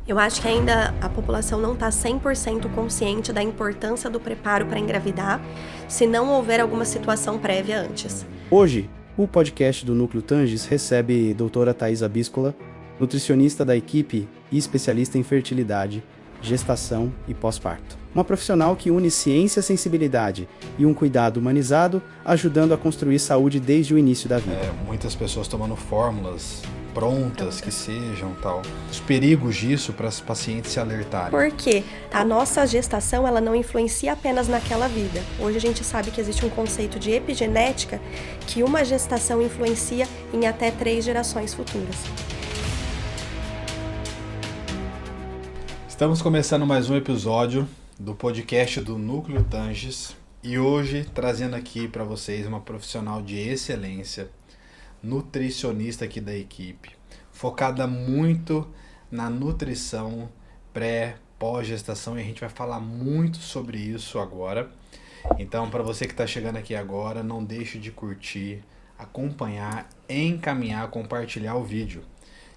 Eu acho que ainda a população não está 100% consciente da importância do preparo para engravidar, se não houver alguma situação prévia antes. Hoje, o podcast do Núcleo Tanges recebe a doutora Thaisa Bíscola, nutricionista da equipe e especialista em fertilidade, gestação e pós-parto. Uma profissional que une ciência, sensibilidade e um cuidado humanizado, ajudando a construir saúde desde o início da vida. Muitas pessoas tomando fórmulas prontas que sejam, tal. Os perigos disso para os pacientes se alertarem. Porque a nossa gestação, ela não influencia apenas naquela vida. Hoje a gente sabe que existe um conceito de epigenética, que uma gestação influencia em até 3 gerações futuras. Estamos começando mais um episódio do podcast do Núcleo Tanges e hoje trazendo aqui para vocês uma profissional de excelência, nutricionista aqui da equipe, focada muito na nutrição pré, pós-gestação, e a gente vai falar muito sobre isso agora. Então, para você que está chegando aqui agora, não deixe de curtir, acompanhar, encaminhar, compartilhar o vídeo.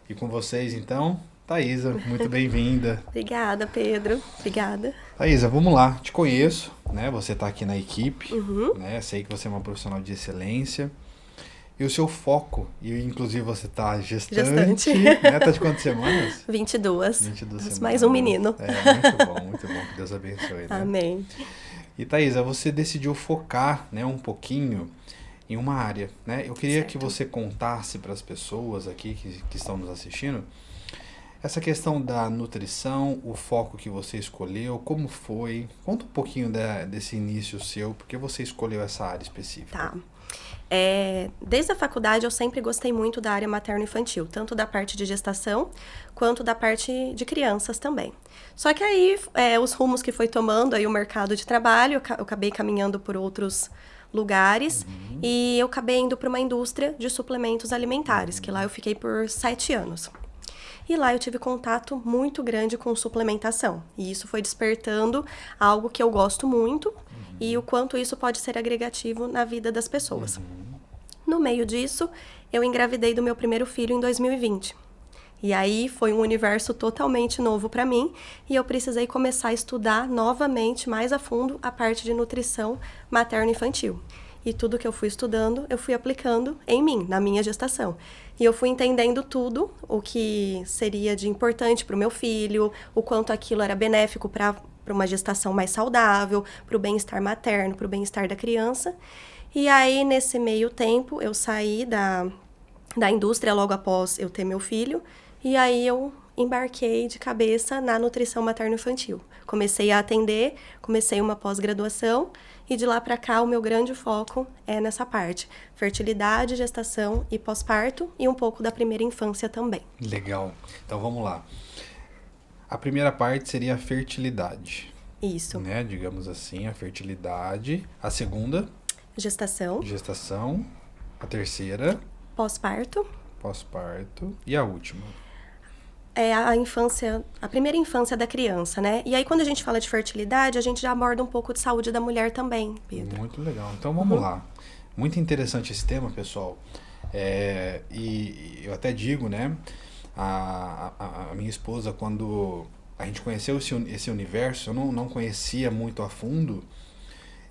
E com vocês, então, Thaisa, muito bem-vinda. Obrigada, Pedro. Obrigada. Thaisa, vamos lá. Te conheço, né? Você está aqui na equipe, né? Sei que você é uma profissional de excelência. E o seu foco, e inclusive você está gestante, né? Tá de quantas semanas? 22. 22 semanas. Mais um menino. Muito bom. Que Deus abençoe, né? Amém. E Thaisa, você decidiu focar, né, um pouquinho em uma área, né? Eu queria que você contasse para as pessoas aqui que estão nos assistindo essa questão da nutrição, o foco que você escolheu, como foi? Conta um pouquinho desse início seu, porque você escolheu essa área específica. Tá. Desde a faculdade eu sempre gostei muito da área materno-infantil, tanto da parte de gestação, quanto da parte de crianças também. Só que aí, os rumos que foi tomando aí o mercado de trabalho, eu acabei caminhando por outros lugares, e eu acabei indo para uma indústria de suplementos alimentares, que lá eu fiquei por 7 anos. E lá eu tive contato muito grande com suplementação. E isso foi despertando algo que eu gosto muito e o quanto isso pode ser agregativo na vida das pessoas. No meio disso, eu engravidei do meu primeiro filho em 2020. E aí foi um universo totalmente novo para mim e eu precisei começar a estudar novamente, mais a fundo, a parte de nutrição materno-infantil. E tudo que eu fui estudando, eu fui aplicando em mim, na minha gestação. E eu fui entendendo tudo, o que seria de importante para o meu filho, o quanto aquilo era benéfico para uma gestação mais saudável, para o bem-estar materno, para o bem-estar da criança. E aí, nesse meio tempo, eu saí da indústria logo após eu ter meu filho, e aí eu embarquei de cabeça na nutrição materno-infantil. Comecei a atender, comecei uma pós-graduação, e de lá para cá o meu grande foco é nessa parte. Fertilidade, gestação e pós-parto, e um pouco da primeira infância também. Legal. Então vamos lá. A primeira parte seria a fertilidade. Isso. Né? Digamos assim, a fertilidade. A segunda? Gestação. Gestação. A terceira? Pós-parto. Pós-parto. E a última? É a infância, a primeira infância da criança, né? E aí, quando a gente fala de fertilidade, a gente já aborda um pouco de saúde da mulher também, Pedro. Muito legal. Então, vamos lá. Muito interessante esse tema, pessoal. E eu até digo, né? A minha esposa, quando a gente conheceu esse universo, eu não conhecia muito a fundo.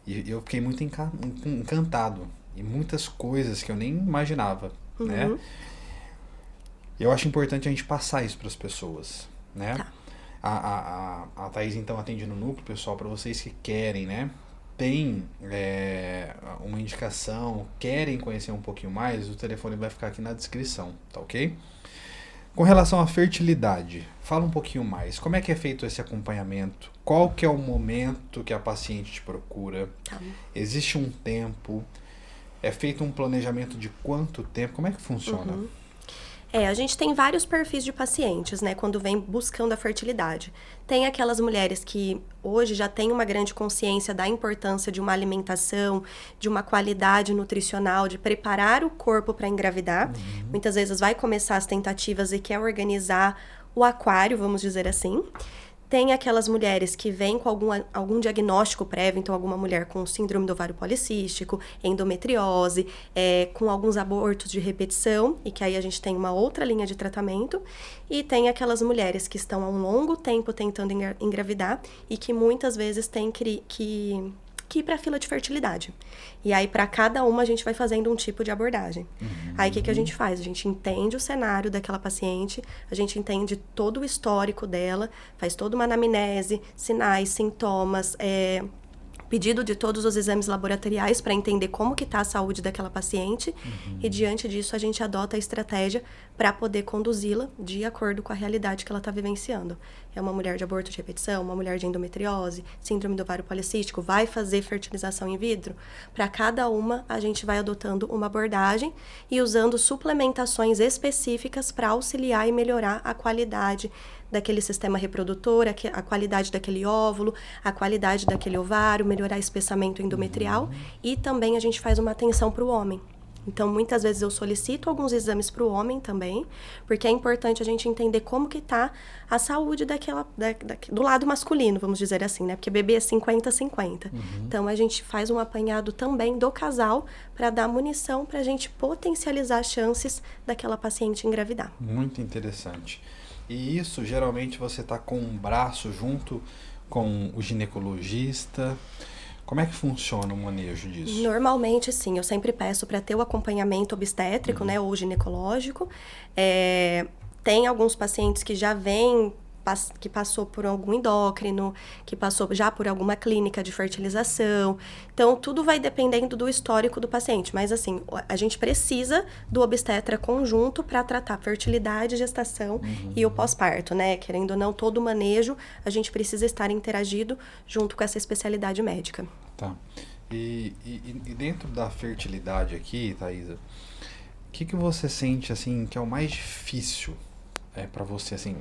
E eu fiquei muito encantado. E muitas coisas que eu nem imaginava, né? Eu acho importante a gente passar isso para as pessoas, né? Tá. A Thaís, então, atende no núcleo, pessoal, para vocês que querem, né? Tem uma indicação, querem conhecer um pouquinho mais, o telefone vai ficar aqui na descrição, tá ok? Com relação à fertilidade, fala um pouquinho mais. Como é que é feito esse acompanhamento? Qual que é o momento que a paciente te procura? Tá. Existe um tempo? É feito um planejamento de quanto tempo? Como é que funciona? A gente tem vários perfis de pacientes, né, quando vem buscando a fertilidade. Tem aquelas mulheres que hoje já têm uma grande consciência da importância de uma alimentação, de uma qualidade nutricional, de preparar o corpo para engravidar. Muitas vezes vai começar as tentativas e quer organizar o aquário, vamos dizer assim. Tem aquelas mulheres que vêm com algum diagnóstico prévio, então alguma mulher com síndrome do ovário policístico, endometriose, com alguns abortos de repetição, e que aí a gente tem uma outra linha de tratamento. E tem aquelas mulheres que estão há um longo tempo tentando engravidar e que muitas vezes têm que ir para a fila de fertilidade. E aí, para cada uma, a gente vai fazendo um tipo de abordagem. Aí, o que a gente faz? A gente entende o cenário daquela paciente, a gente entende todo o histórico dela, faz toda uma anamnese, sinais, sintomas, pedido de todos os exames laboratoriais para entender como que está a saúde daquela paciente. E, diante disso, a gente adota a estratégia para poder conduzi-la de acordo com a realidade que ela está vivenciando. É uma mulher de aborto de repetição, uma mulher de endometriose, síndrome do ovário policístico, vai fazer fertilização in vitro. Para cada uma, a gente vai adotando uma abordagem e usando suplementações específicas para auxiliar e melhorar a qualidade daquele sistema reprodutor, a qualidade daquele óvulo, a qualidade daquele ovário, melhorar o espessamento endometrial. E também a gente faz uma atenção para o homem. Então, muitas vezes eu solicito alguns exames para o homem também, porque é importante a gente entender como que está a saúde do lado masculino, vamos dizer assim, né? Porque bebê é 50-50. Então, a gente faz um apanhado também do casal para dar munição para a gente potencializar as chances daquela paciente engravidar. Muito interessante. E isso, geralmente, você está com um braço junto com o ginecologista. Como é que funciona o manejo disso? Normalmente, sim. Eu sempre peço para ter o acompanhamento obstétrico, né, ou ginecológico. Tem alguns pacientes que já vêm, que passou por algum endócrino, que passou já por alguma clínica de fertilização. Então, tudo vai dependendo do histórico do paciente. Mas, assim, a gente precisa do obstetra conjunto para tratar fertilidade, gestação e o pós-parto, né? Querendo ou não, todo o manejo, a gente precisa estar interagido junto com essa especialidade médica. Tá. E dentro da fertilidade aqui, Thaisa, o que você sente, assim, que é o mais difícil para você, assim?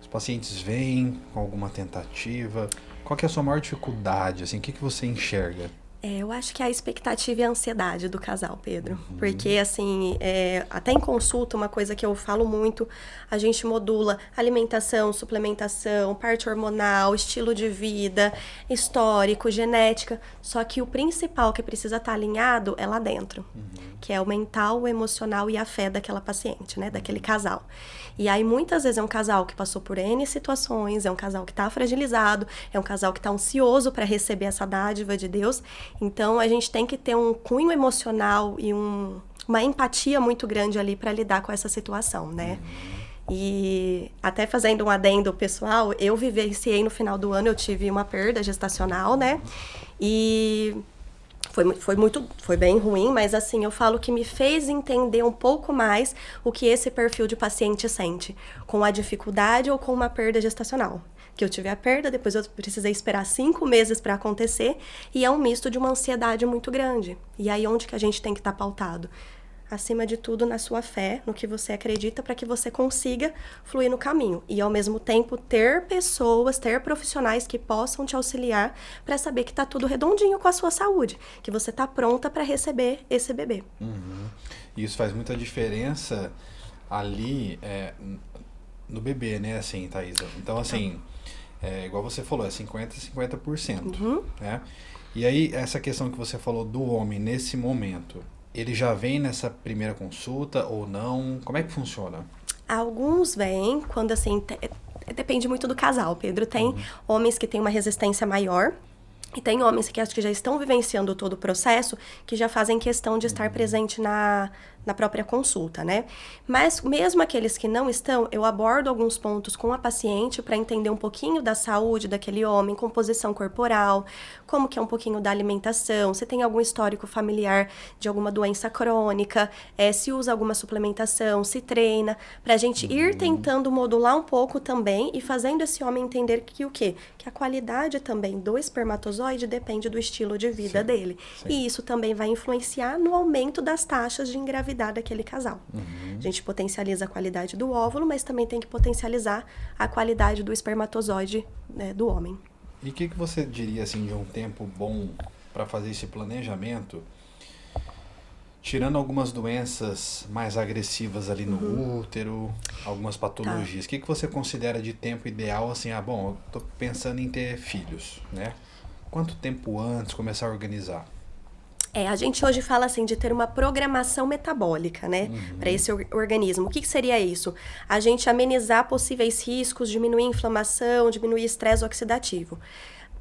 Os pacientes vêm com alguma tentativa. Qual que é a sua maior dificuldade? Assim, o que você enxerga? Eu acho que é a expectativa e a ansiedade do casal, Pedro. Porque, assim, até em consulta, uma coisa que eu falo muito, a gente modula alimentação, suplementação, parte hormonal, estilo de vida, histórico, genética. Só que o principal que precisa estar alinhado é lá dentro, que é o mental, o emocional e a fé daquela paciente, né? Daquele casal. E aí, muitas vezes, é um casal que passou por N situações, é um casal que está fragilizado, é um casal que está ansioso para receber essa dádiva de Deus. Então, a gente tem que ter um cunho emocional e uma empatia muito grande ali para lidar com essa situação, né? E até fazendo um adendo pessoal, eu vivenciei no final do ano, eu tive uma perda gestacional, né? E foi bem ruim, mas assim, eu falo que me fez entender um pouco mais o que esse perfil de paciente sente, com a dificuldade ou com uma perda gestacional. Que eu tive a perda, depois eu precisei esperar 5 meses para acontecer, e é um misto de uma ansiedade muito grande. E aí, onde que a gente tem que estar pautado? Acima de tudo, na sua fé, no que você acredita, para que você consiga fluir no caminho. E, ao mesmo tempo, ter pessoas, ter profissionais que possam te auxiliar para saber que está tudo redondinho com a sua saúde, que você está pronta para receber esse bebê. Isso faz muita diferença ali no bebê, né, assim, Thaisa? Então, assim, igual você falou, é 50%, né? E aí, essa questão que você falou do homem nesse momento, ele já vem nessa primeira consulta ou não? Como é que funciona? Alguns vêm quando, assim, depende muito do casal, Pedro. Tem homens que têm uma resistência maior e tem homens que acho que já estão vivenciando todo o processo, que já fazem questão de estar presente na própria consulta, né? Mas mesmo aqueles que não estão, eu abordo alguns pontos com a paciente para entender um pouquinho da saúde daquele homem, composição corporal, como que é um pouquinho da alimentação, se tem algum histórico familiar de alguma doença crônica, se usa alguma suplementação, se treina, para a gente ir tentando modular um pouco também e fazendo esse homem entender que o quê? Que a qualidade também do espermatozoide depende do estilo de vida dele. Sim. E isso também vai influenciar no aumento das taxas de engravidar daquele casal. A gente potencializa a qualidade do óvulo, mas também tem que potencializar a qualidade do espermatozoide, né, do homem. E o que você diria, assim, de um tempo bom para fazer esse planejamento Tirando algumas doenças mais agressivas ali no útero, algumas patologias, o que você considera de tempo ideal, assim, bom, eu tô pensando em ter filhos, né? Quanto tempo antes começar a organizar? A gente hoje fala assim de ter uma programação metabólica, né, para esse organismo. O que seria isso? A gente amenizar possíveis riscos, diminuir a inflamação, diminuir estresse oxidativo.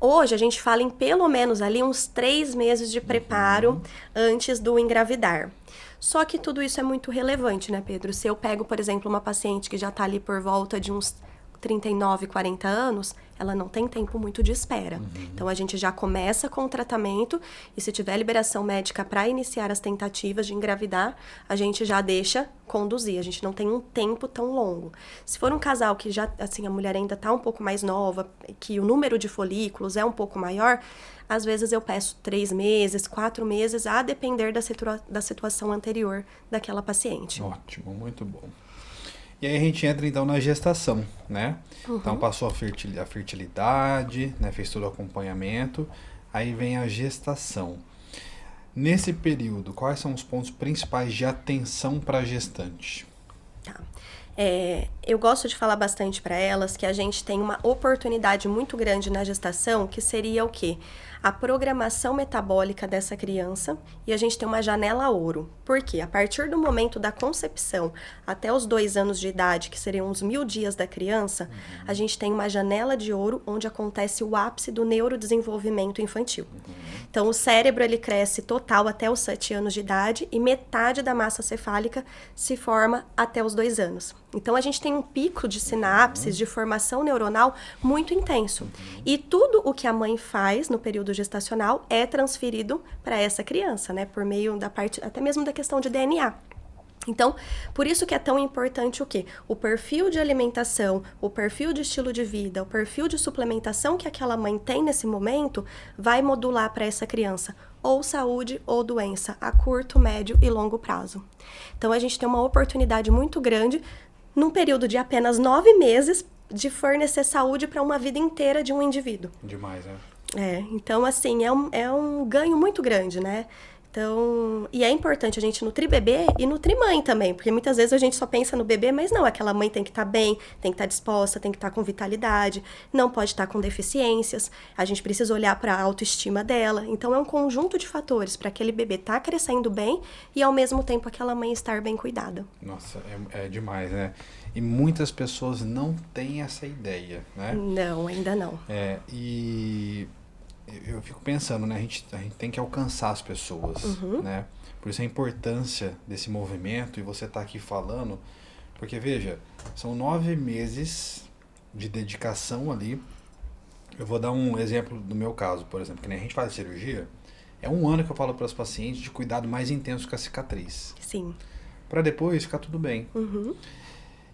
Hoje a gente fala em pelo menos ali uns 3 meses de preparo antes do engravidar. Só que tudo isso é muito relevante, né, Pedro? Se eu pego, por exemplo, uma paciente que já está ali por volta de uns 39, 40 anos, ela não tem tempo muito de espera. Então, a gente já começa com o tratamento e se tiver liberação médica para iniciar as tentativas de engravidar, a gente já deixa conduzir. A gente não tem um tempo tão longo. Se for um casal que já, assim, a mulher ainda está um pouco mais nova, que o número de folículos é um pouco maior, às vezes eu peço 3 meses, 4 meses, a depender da situação anterior daquela paciente. Ótimo, muito bom. E aí a gente entra então na gestação, né? Então passou a fertilidade, né? Fez todo o acompanhamento, aí vem a gestação. Nesse período, quais são os pontos principais de atenção para a gestante? Tá. Eu gosto de falar bastante para elas que a gente tem uma oportunidade muito grande na gestação, que seria o quê? A programação metabólica dessa criança, e a gente tem uma janela ouro. Por quê? A partir do momento da concepção até os 2 anos de idade, que seriam os 1000 dias da criança, a gente tem uma janela de ouro onde acontece o ápice do neurodesenvolvimento infantil. Então, o cérebro ele cresce total até os 7 anos de idade e metade da massa cefálica se forma até os 2 anos. Então, a gente tem um pico de sinapses, de formação neuronal muito intenso. E tudo o que a mãe faz no período gestacional é transferido para essa criança, né? Por meio da parte, até mesmo da questão de DNA. Então, por isso que é tão importante o quê? O perfil de alimentação, o perfil de estilo de vida, o perfil de suplementação que aquela mãe tem nesse momento vai modular para essa criança ou saúde ou doença a curto, médio e longo prazo. Então, a gente tem uma oportunidade muito grande num período de apenas 9 meses de fornecer saúde para uma vida inteira de um indivíduo. Demais, né? Então, assim, é um ganho muito grande, né? Então, e é importante a gente nutrir bebê e nutrir mãe também, porque muitas vezes a gente só pensa no bebê, mas não, aquela mãe tem que estar bem, tem que estar disposta, tem que estar com vitalidade, não pode estar com deficiências, a gente precisa olhar para a autoestima dela. Então, é um conjunto de fatores para aquele bebê estar crescendo bem e, ao mesmo tempo, aquela mãe estar bem cuidada. Nossa, é demais, né? E muitas pessoas não têm essa ideia, né? Não, ainda não. E eu fico pensando, né? A gente tem que alcançar as pessoas, né? Por isso a importância desse movimento e você tá aqui falando, porque veja, são 9 meses de dedicação ali. Eu vou dar um exemplo do meu caso, por exemplo, que nem a gente faz cirurgia, é 1 ano que eu falo para os pacientes de cuidado mais intenso com a cicatriz. Sim. Para depois ficar tudo bem.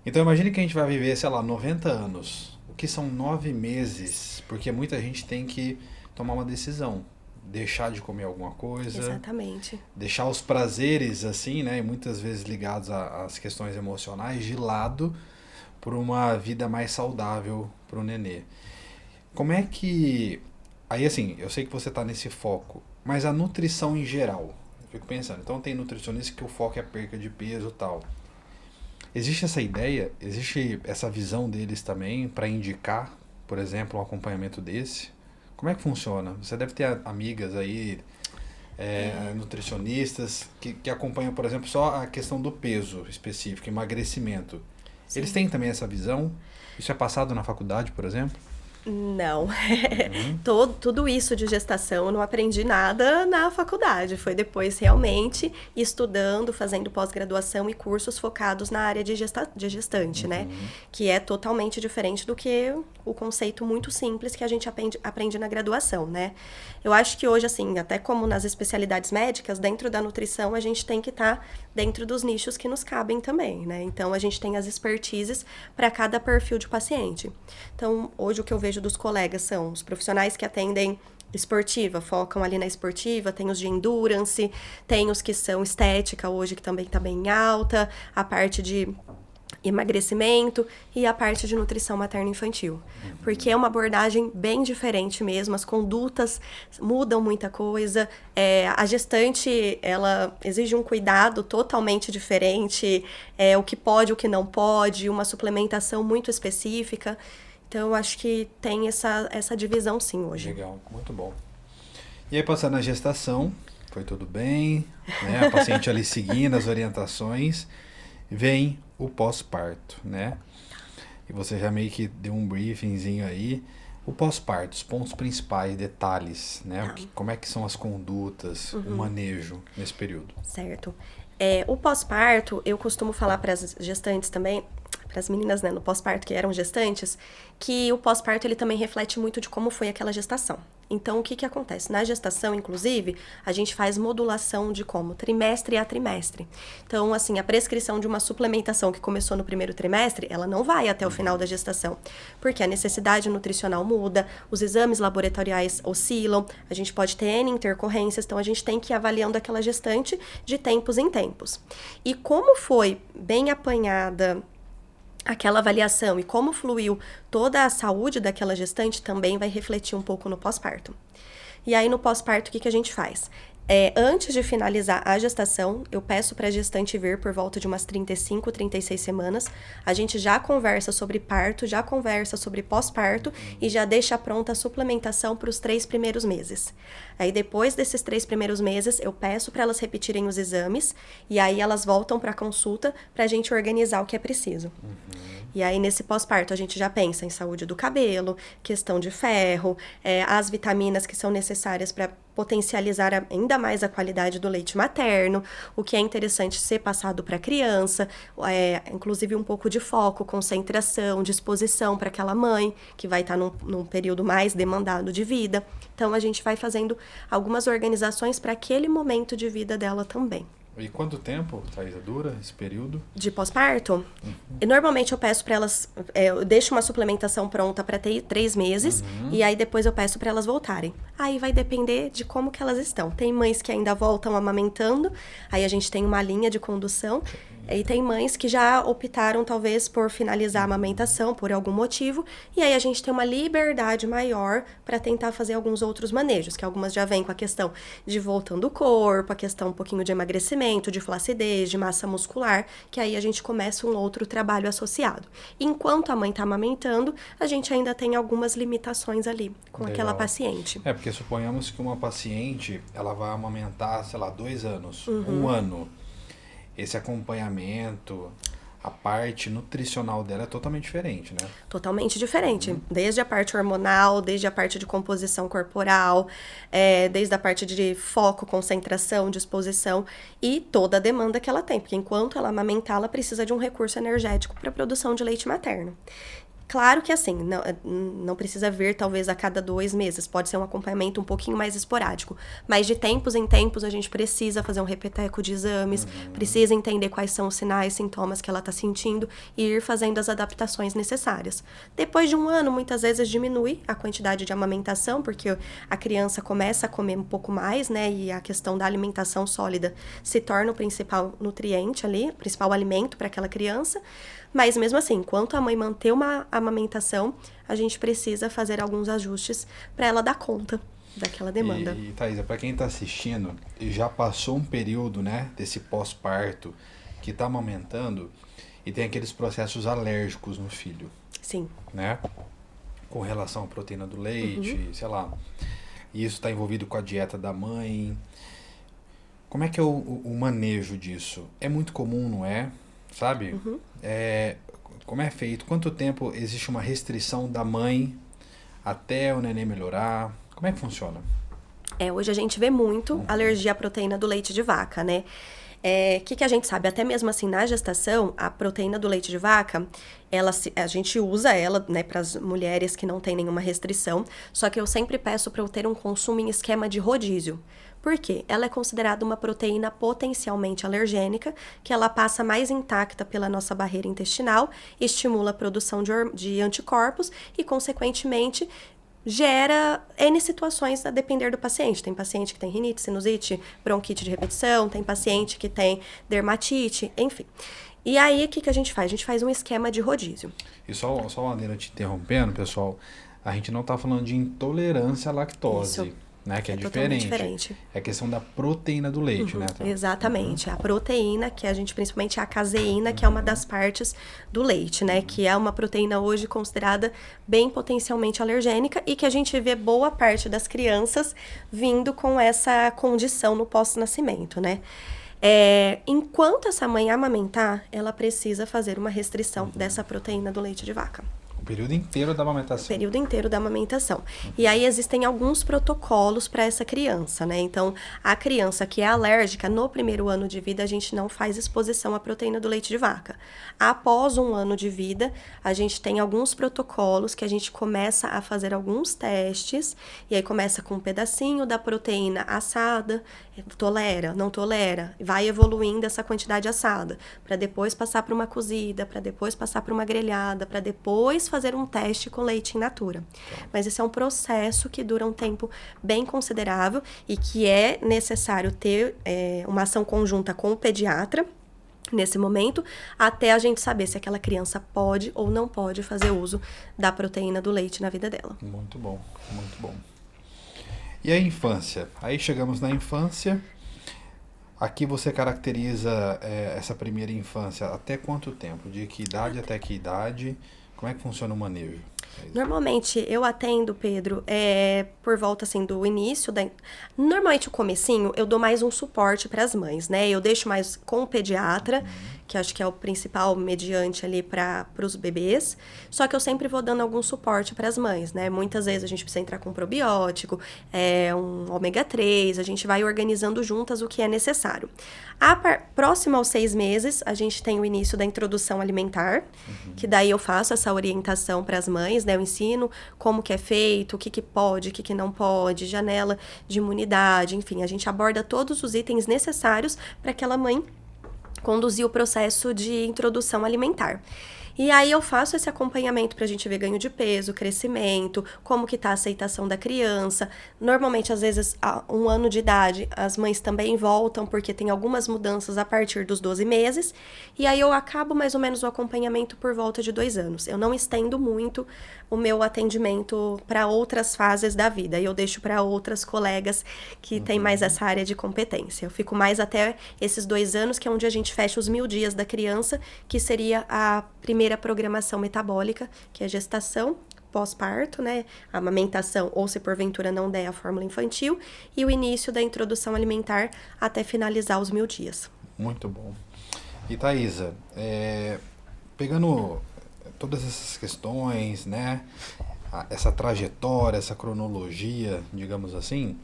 Então imagine que a gente vai viver, sei lá, 90 anos. O que são 9 meses? Porque muita gente tem que tomar uma decisão, deixar de comer alguma coisa. Exatamente. Deixar os prazeres, assim, né, muitas vezes ligados às questões emocionais, de lado, por uma vida mais saudável para o nenê. Como é que... Aí, assim, eu sei que você está nesse foco, mas a nutrição em geral, eu fico pensando, então tem nutricionista que o foco é a perca de peso e tal. Existe essa ideia, existe essa visão deles também para indicar, por exemplo, um acompanhamento desse? Como é que funciona? Você deve ter amigas aí, nutricionistas, que acompanham, por exemplo, só a questão do peso específico, emagrecimento. Sim. Eles têm também essa visão? Isso é passado na faculdade, por exemplo? Não. Tudo isso de gestação eu não aprendi nada na faculdade. Foi depois realmente estudando, fazendo pós-graduação e cursos focados na área de gestante, né? Que é totalmente diferente do que o conceito muito simples que a gente aprende na graduação, né? Eu acho que hoje, assim, até como nas especialidades médicas, dentro da nutrição, a gente tem que estar dentro dos nichos que nos cabem também, né? Então, a gente tem as expertises para cada perfil de paciente. Então, hoje o que eu vejo dos colegas são os profissionais que atendem esportiva, focam ali na esportiva, tem os de endurance, tem os que são estética hoje, que também está bem alta, a parte de emagrecimento e a parte de nutrição materno-infantil. Porque é uma abordagem bem diferente mesmo, as condutas mudam muita coisa, a gestante, ela exige um cuidado totalmente diferente, o que pode, o que não pode, uma suplementação muito específica. Então, eu acho que tem essa divisão sim hoje. Legal, muito bom. E aí, passando na gestação, foi tudo bem, né? A paciente ali seguindo as orientações, vem o pós-parto, né? E você já meio que deu um briefingzinho aí. O pós-parto, os pontos principais, detalhes, né? Como é que são as condutas, o manejo nesse período? Certo. O pós-parto, eu costumo falar para as gestantes também, para as meninas, né, no pós-parto que eram gestantes, que o pós-parto ele também reflete muito de como foi aquela gestação. Então, o que acontece? Na gestação, inclusive, a gente faz modulação de como? Trimestre a trimestre. Então, assim, a prescrição de uma suplementação que começou no primeiro trimestre, ela não vai até o final da gestação, porque a necessidade nutricional muda, os exames laboratoriais oscilam, a gente pode ter N intercorrências, então a gente tem que ir avaliando aquela gestante de tempos em tempos. E como foi bem apanhada aquela avaliação e como fluiu toda a saúde daquela gestante também vai refletir um pouco no pós-parto. E aí, no pós-parto, o que a gente faz? Antes de finalizar a gestação, eu peço para a gestante vir por volta de umas 35, 36 semanas. A gente já conversa sobre parto, já conversa sobre pós-parto e já deixa pronta a suplementação para os 3 primeiros meses. Aí, depois desses 3 primeiros meses, eu peço para elas repetirem os exames e aí elas voltam para a consulta para a gente organizar o que é preciso. E aí, nesse pós-parto, a gente já pensa em saúde do cabelo, questão de ferro, as vitaminas que são necessárias para potencializar ainda mais a qualidade do leite materno, o que é interessante ser passado para a criança, inclusive um pouco de foco, concentração, disposição para aquela mãe que vai estar num período mais demandado de vida. Então, a gente vai fazendo algumas organizações para aquele momento de vida dela também. E quanto tempo, Thaisa, dura esse período? De pós-parto? Normalmente eu peço para elas, eu deixo uma suplementação pronta para 3 meses e aí depois eu peço para elas voltarem. Aí vai depender de como que elas estão. Tem mães que ainda voltam amamentando, aí a gente tem uma linha de condução. E tem mães que já optaram, talvez, por finalizar a amamentação por algum motivo. E aí a gente tem uma liberdade maior para tentar fazer alguns outros manejos. Que algumas já vêm com a questão de voltando o corpo, a questão um pouquinho de emagrecimento, de flacidez, de massa muscular. Que aí a gente começa um outro trabalho associado. Enquanto a mãe está amamentando, a gente ainda tem algumas limitações ali com aquela paciente. Porque suponhamos que uma paciente, ela vai amamentar, sei lá, 2 anos, 1 ano. Esse acompanhamento, a parte nutricional dela é totalmente diferente, né? Totalmente diferente. Desde a parte hormonal, desde a parte de composição corporal, desde a parte de foco, concentração, disposição e toda a demanda que ela tem. Porque enquanto ela amamentar, ela precisa de um recurso energético para a produção de leite materno. Claro que assim, não precisa vir talvez a cada 2 meses, pode ser um acompanhamento um pouquinho mais esporádico, mas de tempos em tempos a gente precisa fazer um repeteco de exames, precisa entender quais são os sinais, sintomas que ela está sentindo e ir fazendo as adaptações necessárias. Depois de 1 ano, muitas vezes diminui a quantidade de amamentação, porque a criança começa a comer um pouco mais, né, e a questão da alimentação sólida se torna o principal nutriente ali, o principal alimento para aquela criança. Mas mesmo assim, enquanto a mãe manter uma amamentação, a gente precisa fazer alguns ajustes para ela dar conta daquela demanda. E Thaisa, para quem está assistindo e já passou um período, né, desse pós-parto, que está amamentando e tem aqueles processos alérgicos no filho. Sim. Né? Com relação à proteína do leite, sei lá. E isso está envolvido com a dieta da mãe. Como é que é o manejo disso? É muito comum, não é? Sabe? Como é feito? Quanto tempo existe uma restrição da mãe até o neném melhorar? Como é que funciona? Hoje a gente vê muito alergia à proteína do leite de vaca, né? Que a gente sabe? Até mesmo assim, na gestação, a proteína do leite de vaca, a gente usa ela, né, para as mulheres que não tem nenhuma restrição, só que eu sempre peço para eu ter um consumo em esquema de rodízio. Por quê? Ela é considerada uma proteína potencialmente alergênica, que ela passa mais intacta pela nossa barreira intestinal, estimula a produção de anticorpos e, consequentemente, gera N situações a depender do paciente. Tem paciente que tem rinite, sinusite, bronquite de repetição, tem paciente que tem dermatite, enfim. E aí, o que a gente faz? A gente faz um esquema de rodízio. E só uma maneira te interrompendo, pessoal, a gente não está falando de intolerância à lactose. Isso. Né, que é totalmente diferente. diferente. É a questão da proteína do leite, né? Exatamente. A proteína, que a gente, principalmente a caseína, que é uma das partes do leite, né? Que é uma proteína hoje considerada bem potencialmente alergênica e que a gente vê boa parte das crianças vindo com essa condição no pós-nascimento, né? Enquanto essa mãe amamentar, ela precisa fazer uma restrição dessa proteína do leite de vaca. O período inteiro da amamentação. O período inteiro da amamentação. E aí existem alguns protocolos para essa criança, né? Então, a criança que é alérgica, no primeiro ano de vida, a gente não faz exposição à proteína do leite de vaca. Após 1 ano de vida, a gente tem alguns protocolos que a gente começa a fazer alguns testes, e aí começa com um pedacinho da proteína assada, tolera, não tolera, vai evoluindo essa quantidade assada, para depois passar para uma cozida, para depois passar para uma grelhada, para depois fazer um teste com leite in natura. Mas esse é um processo que dura um tempo bem considerável e que é necessário ter uma ação conjunta com o pediatra nesse momento, até a gente saber se aquela criança pode ou não pode fazer uso da proteína do leite na vida dela. Muito bom, muito bom. E a infância? Aí chegamos na infância. Aqui você caracteriza essa primeira infância até quanto tempo? De que idade até que idade? Como é que funciona o manejo? Normalmente eu atendo, Pedro, por volta assim do início normalmente o comecinho eu dou mais um suporte para as mães, né? Eu deixo mais com o pediatra, que acho que é o principal mediante ali para os bebês. Só que eu sempre vou dando algum suporte para as mães, né? Muitas vezes a gente precisa entrar com um probiótico, um ômega 3, a gente vai organizando juntas o que é necessário. Próximo aos 6 meses, a gente tem o início da introdução alimentar, que daí eu faço essa orientação para as mães, né? Eu ensino como que é feito, o que pode, o que não pode, janela de imunidade, enfim, a gente aborda todos os itens necessários para aquela mãe conduzir o processo de introdução alimentar. E aí eu faço esse acompanhamento pra gente ver ganho de peso, crescimento, como que tá a aceitação da criança. Normalmente, às vezes, a 1 ano de idade, as mães também voltam, porque tem algumas mudanças a partir dos 12 meses. E aí eu acabo mais ou menos o acompanhamento por volta de 2 anos. Eu não estendo muito o meu atendimento para outras fases da vida. Eu deixo para outras colegas que têm mais essa área de competência. Eu fico mais até esses 2 anos, que é onde a gente fecha os 1000 dias da criança, que seria a primeira programação metabólica, que é gestação, pós-parto, né, a amamentação, ou se porventura não der a fórmula infantil, e o início da introdução alimentar até finalizar os 1000 dias. Muito bom. E Thaisa, pegando todas essas questões, né, essa trajetória, essa cronologia, digamos assim,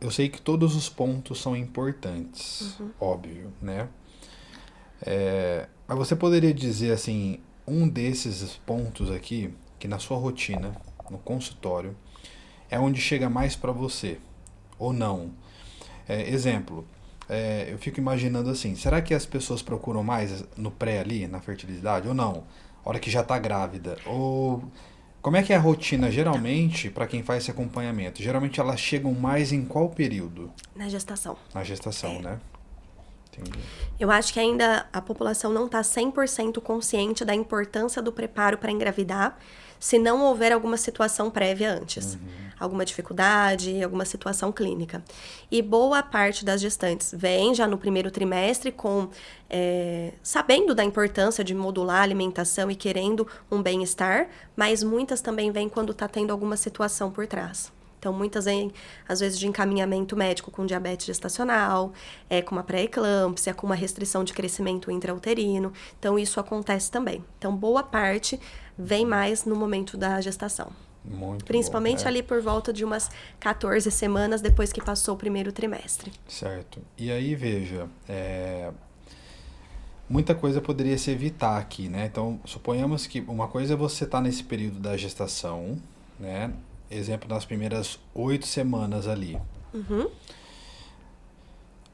eu sei que todos os pontos são importantes, óbvio, né? Mas você poderia dizer assim, um desses pontos aqui, que na sua rotina, no consultório, é onde chega mais para você, ou não? Exemplo, eu fico imaginando assim, será que as pessoas procuram mais no pré ali, na fertilidade, ou não? Hora que já está grávida? Ou como é que é a rotina geralmente para quem faz esse acompanhamento? Geralmente elas chegam mais em qual período? Na gestação. Na gestação, né? Entendi. Eu acho que ainda a população não está 100% consciente da importância do preparo para engravidar, se não houver alguma situação prévia antes. Alguma dificuldade, alguma situação clínica. E boa parte das gestantes vem já no primeiro trimestre sabendo da importância de modular a alimentação e querendo um bem-estar, mas muitas também vêm quando está tendo alguma situação por trás. Então, muitas vêm, às vezes, de encaminhamento médico com diabetes gestacional, com uma pré-eclâmpsia, com uma restrição de crescimento intrauterino. Então, isso acontece também. Então, boa parte vem mais no momento da gestação. Muito Principalmente bom, ali por volta de umas 14 semanas depois que passou o primeiro trimestre. Certo. E aí, veja, muita coisa poderia se evitar aqui, né? Então, suponhamos que uma coisa é você estar nesse período da gestação, né? Exemplo, nas primeiras 8 semanas ali.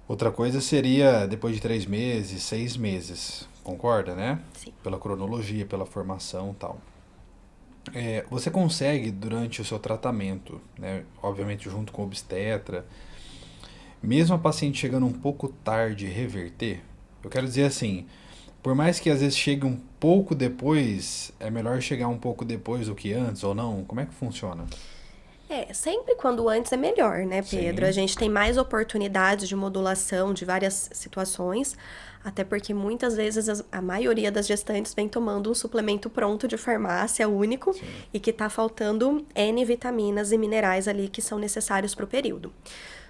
Outra coisa seria depois de 3 meses, 6 meses. Concorda, né? Sim. Pela cronologia, pela formação e tal. Você consegue, durante o seu tratamento, né, obviamente junto com o obstetra, mesmo a paciente chegando um pouco tarde, reverter? Eu quero dizer assim, por mais que às vezes chegue um pouco depois, é melhor chegar um pouco depois do que antes ou não? Como é que funciona? Sempre quando antes é melhor, né, Pedro? Sim. A gente tem mais oportunidades de modulação de várias situações, até porque muitas vezes a maioria das gestantes vem tomando um suplemento pronto de farmácia único e que tá faltando N vitaminas e minerais ali que são necessários para o período.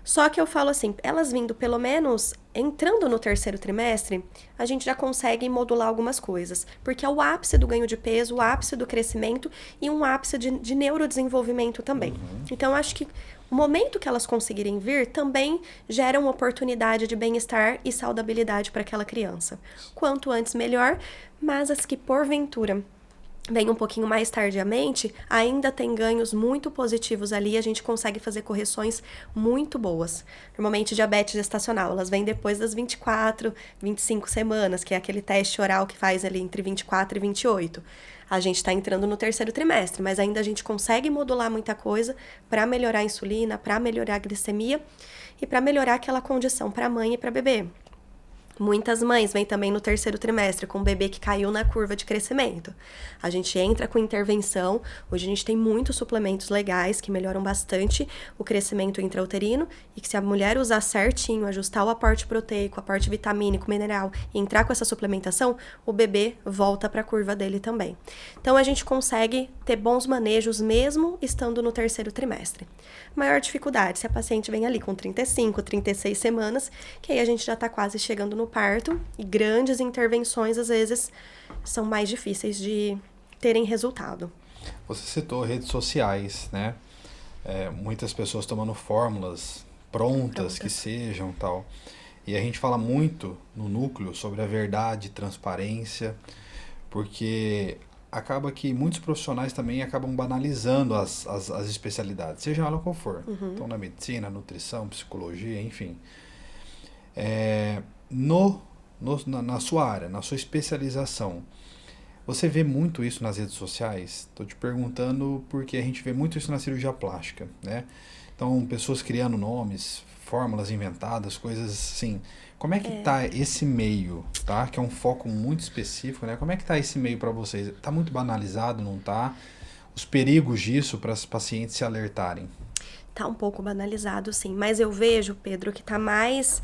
Só que eu falo assim, elas vindo pelo menos entrando no terceiro trimestre, a gente já consegue modular algumas coisas. Porque é o ápice do ganho de peso, o ápice do crescimento e um ápice de neurodesenvolvimento também. Então, acho que o momento que elas conseguirem vir também gera uma oportunidade de bem-estar e saudabilidade para aquela criança. Quanto antes, melhor, mas as que porventura vem um pouquinho mais tardiamente, ainda tem ganhos muito positivos ali, a gente consegue fazer correções muito boas. Normalmente, diabetes gestacional, elas vêm depois das 24, 25 semanas, que é aquele teste oral que faz ali entre 24 e 28. A gente está entrando no terceiro trimestre, mas ainda a gente consegue modular muita coisa para melhorar a insulina, para melhorar a glicemia e para melhorar aquela condição para a mãe e para bebê. Muitas mães vêm também no terceiro trimestre com um bebê que caiu na curva de crescimento. A gente entra com intervenção. Hoje a gente tem muitos suplementos legais que melhoram bastante o crescimento intrauterino e que se a mulher usar certinho, ajustar o aporte proteico, aporte vitamínico, mineral e entrar com essa suplementação, o bebê volta para a curva dele também. Então a gente consegue ter bons manejos mesmo estando no terceiro trimestre. Maior dificuldade se a paciente vem ali com 35, 36 semanas, que aí a gente já está quase chegando no parto e grandes intervenções às vezes são mais difíceis de terem resultado. Você citou redes sociais, né? Muitas pessoas tomando fórmulas prontas que sejam tal. E a gente fala muito no núcleo sobre a verdade, transparência, porque acaba que muitos profissionais também acabam banalizando as especialidades, seja ela qual for. Então, na medicina, nutrição, psicologia, enfim. Na sua área, na sua especialização, você vê muito isso nas redes sociais? Estou te perguntando porque a gente vê muito isso na cirurgia plástica, né? Então, pessoas criando nomes, fórmulas inventadas, coisas assim. Como é que tá esse meio, tá? Que é um foco muito específico, né? Como é que tá esse meio para vocês? Tá muito banalizado, não tá? Os perigos disso para os pacientes se alertarem. Tá um pouco banalizado, sim. Mas eu vejo, Pedro, que tá mais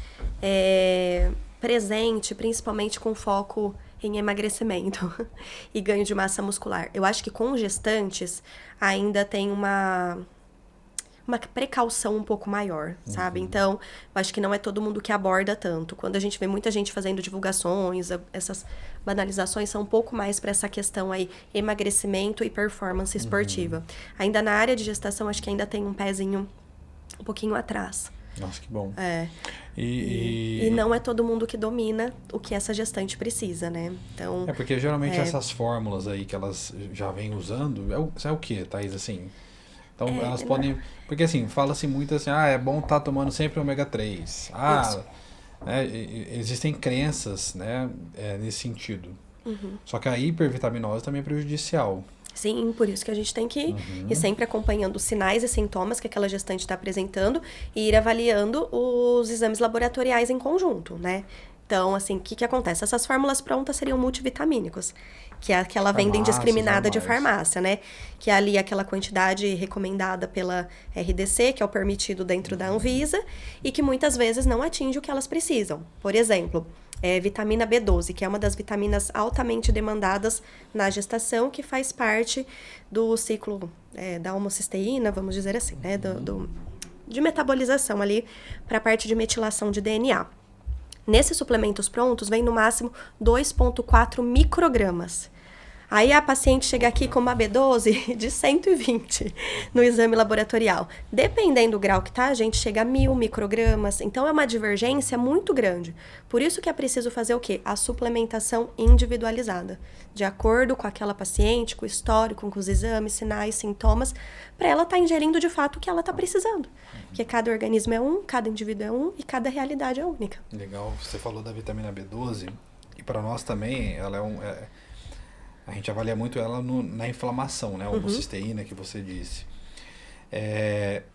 presente, principalmente com foco em emagrecimento e ganho de massa muscular. Eu acho que com gestantes ainda tem uma precaução um pouco maior, sabe? Então, eu acho que não é todo mundo que aborda tanto. Quando a gente vê muita gente fazendo divulgações, essas banalizações são um pouco mais para essa questão aí, emagrecimento e performance esportiva. Ainda na área de gestação, acho que ainda tem um pezinho um pouquinho atrás. Nossa, que bom. E não é todo mundo que domina o que essa gestante precisa, né? Então, porque geralmente essas fórmulas aí que elas já vêm usando, é o que, Thaís, assim? Então, elas podem... Porque, assim, fala-se muito assim, é bom estar tomando sempre ômega 3. Existem crenças, né, nesse sentido. Só que a hipervitaminose também é prejudicial. Sim, por isso que a gente tem que ir sempre acompanhando os sinais e sintomas que aquela gestante está apresentando e ir avaliando os exames laboratoriais em conjunto, né? Então, assim, o que acontece? Essas fórmulas prontas seriam multivitamínicos, que é aquela venda indiscriminada de farmácia, né? Que é ali aquela quantidade recomendada pela RDC, que é o permitido dentro da Anvisa, e que muitas vezes não atinge o que elas precisam. Por exemplo, vitamina B12, que é uma das vitaminas altamente demandadas na gestação, que faz parte do ciclo da homocisteína, vamos dizer assim, né? De metabolização ali para a parte de metilação de DNA. Nesses suplementos prontos, vem no máximo 2,4 microgramas. Aí a paciente chega aqui com uma B12 de 120 no exame laboratorial. Dependendo do grau que tá, a gente chega a 1.000 microgramas. Então, é uma divergência muito grande. Por isso que é preciso fazer o quê? A suplementação individualizada. De acordo com aquela paciente, com o histórico, com os exames, sinais, sintomas, para ela estar ingerindo de fato o que ela está precisando. Porque cada organismo é um, cada indivíduo é um e cada realidade é única. Legal. Você falou da vitamina B12 e para nós também ela a gente avalia muito ela na inflamação, né? A homocisteína que você disse.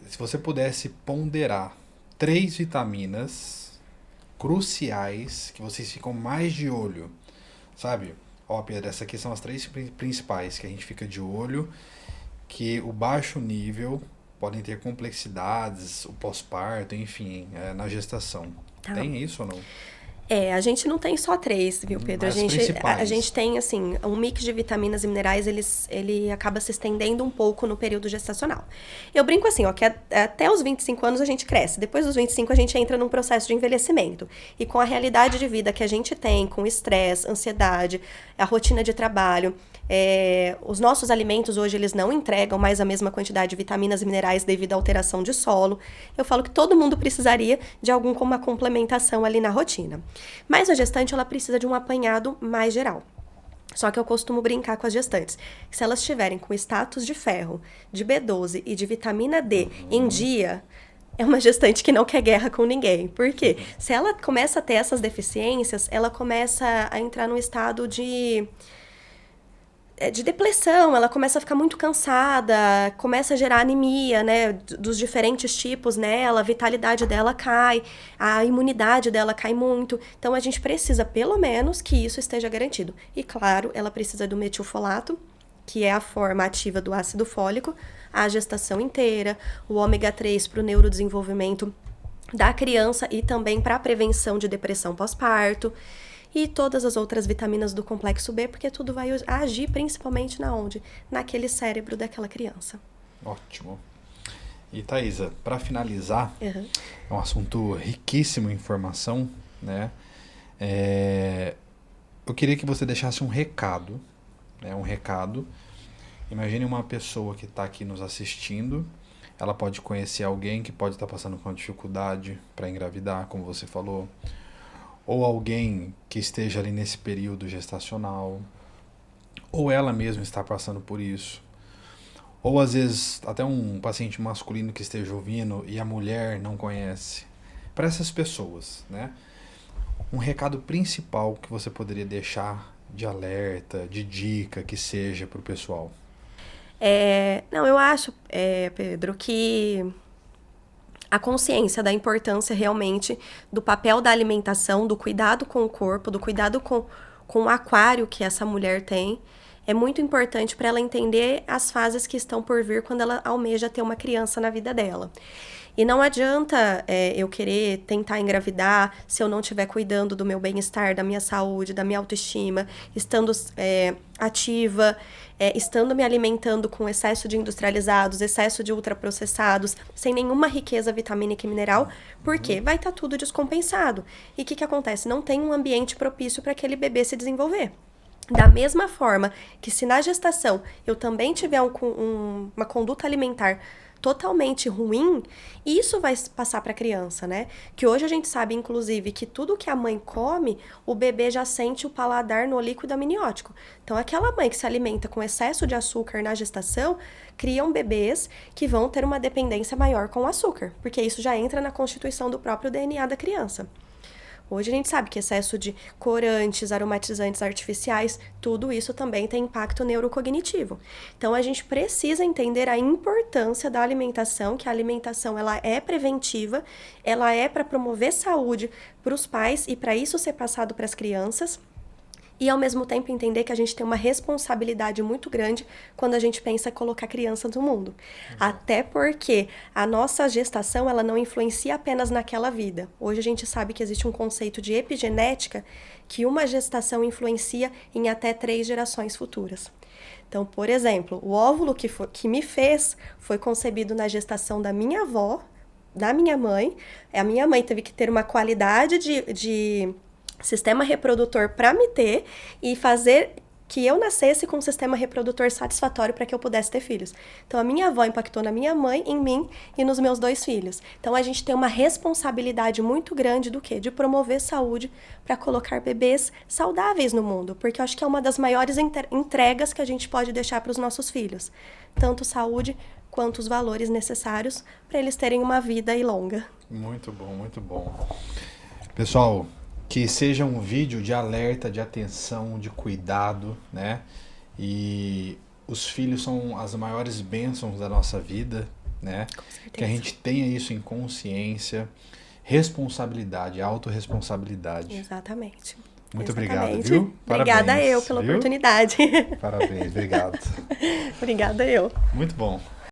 Se você pudesse ponderar 3 vitaminas, cruciais que vocês ficam mais de olho, sabe? Ó, Pedro, essas aqui são as 3 principais que a gente fica de olho, que o baixo nível podem ter complexidades, o pós-parto, enfim, na gestação. Tá. Tem isso ou não? A gente não tem só 3, viu, Pedro? As principais. A gente tem, assim, um mix de vitaminas e minerais, ele acaba se estendendo um pouco no período gestacional. Eu brinco assim, ó, que até os 25 anos a gente cresce. Depois dos 25 a gente entra num processo de envelhecimento. E com a realidade de vida que a gente tem, com estresse, ansiedade, a rotina de trabalho, os nossos alimentos hoje, eles não entregam mais a mesma quantidade de vitaminas e minerais devido à alteração de solo. Eu falo que todo mundo precisaria de alguma complementação ali na rotina. Mas a gestante, ela precisa de um apanhado mais geral. Só que eu costumo brincar com as gestantes, que se elas estiverem com status de ferro, de B12 e de vitamina D em dia, é uma gestante que não quer guerra com ninguém. Por quê? Se ela começa a ter essas deficiências, ela começa a entrar num estado de depressão, ela começa a ficar muito cansada, começa a gerar anemia, né, dos diferentes tipos nela, a vitalidade dela cai, a imunidade dela cai muito. Então, a gente precisa, pelo menos, que isso esteja garantido. E, claro, ela precisa do metilfolato, que é a forma ativa do ácido fólico, a gestação inteira, o ômega 3 para o neurodesenvolvimento da criança e também para a prevenção de depressão pós-parto. E todas as outras vitaminas do complexo B, porque tudo vai agir principalmente na onde? Naquele cérebro daquela criança. Ótimo. E Thaisa, para finalizar, é um assunto riquíssimo em informação, né? Eu queria que você deixasse um recado, né? Um recado. Imagine uma pessoa que está aqui nos assistindo, ela pode conhecer alguém que pode estar passando com dificuldade para engravidar, como você falou, ou alguém que esteja ali nesse período gestacional, ou ela mesma está passando por isso, ou às vezes até um paciente masculino que esteja ouvindo e a mulher não conhece. Para essas pessoas, né? Um recado principal que você poderia deixar de alerta, de dica, que seja para o pessoal. Não, eu acho, Pedro, que a consciência da importância realmente do papel da alimentação, do cuidado com o corpo, do cuidado com o aquário que essa mulher tem, é muito importante para ela entender as fases que estão por vir quando ela almeja ter uma criança na vida dela. E não adianta eu querer tentar engravidar se eu não estiver cuidando do meu bem-estar, da minha saúde, da minha autoestima, estando ativa, estando me alimentando com excesso de industrializados, excesso de ultraprocessados, sem nenhuma riqueza vitamínica e mineral, porque vai estar tudo descompensado. E o que acontece? Não tem um ambiente propício para aquele bebê se desenvolver. Da mesma forma que se na gestação eu também tiver uma conduta alimentar totalmente ruim, isso vai passar para a criança, né? Que hoje a gente sabe, inclusive, que tudo que a mãe come, o bebê já sente o paladar no líquido amniótico. Então, aquela mãe que se alimenta com excesso de açúcar na gestação, criam bebês que vão ter uma dependência maior com o açúcar, porque isso já entra na constituição do próprio DNA da criança. Hoje a gente sabe que excesso de corantes, aromatizantes artificiais, tudo isso também tem impacto neurocognitivo. Então a gente precisa entender a importância da alimentação, que a alimentação ela é preventiva, ela é para promover saúde para os pais e para isso ser passado para as crianças. E, ao mesmo tempo, entender que a gente tem uma responsabilidade muito grande quando a gente pensa em colocar crianças no mundo. Até porque a nossa gestação, ela não influencia apenas naquela vida. Hoje a gente sabe que existe um conceito de epigenética que uma gestação influencia em até 3 gerações futuras. Então, por exemplo, o óvulo que me fez foi concebido na gestação da minha avó, da minha mãe. A minha mãe teve que ter uma qualidade de sistema reprodutor para me ter e fazer que eu nascesse com um sistema reprodutor satisfatório para que eu pudesse ter filhos. Então, a minha avó impactou na minha mãe, em mim e nos meus 2 filhos. Então, a gente tem uma responsabilidade muito grande do quê? De promover saúde para colocar bebês saudáveis no mundo, porque eu acho que é uma das maiores entregas que a gente pode deixar para os nossos filhos. Tanto saúde quanto os valores necessários para eles terem uma vida longa. Muito bom, muito bom. Pessoal, que seja um vídeo de alerta, de atenção, de cuidado, né? E os filhos são as maiores bênçãos da nossa vida, né? Que a gente tenha isso em consciência. responsabilidade, autorresponsabilidade. Exatamente. Muito Exatamente. obrigado, viu? Obrigada Parabéns, eu pela viu? oportunidade. Parabéns, obrigado. Obrigada eu. Muito bom.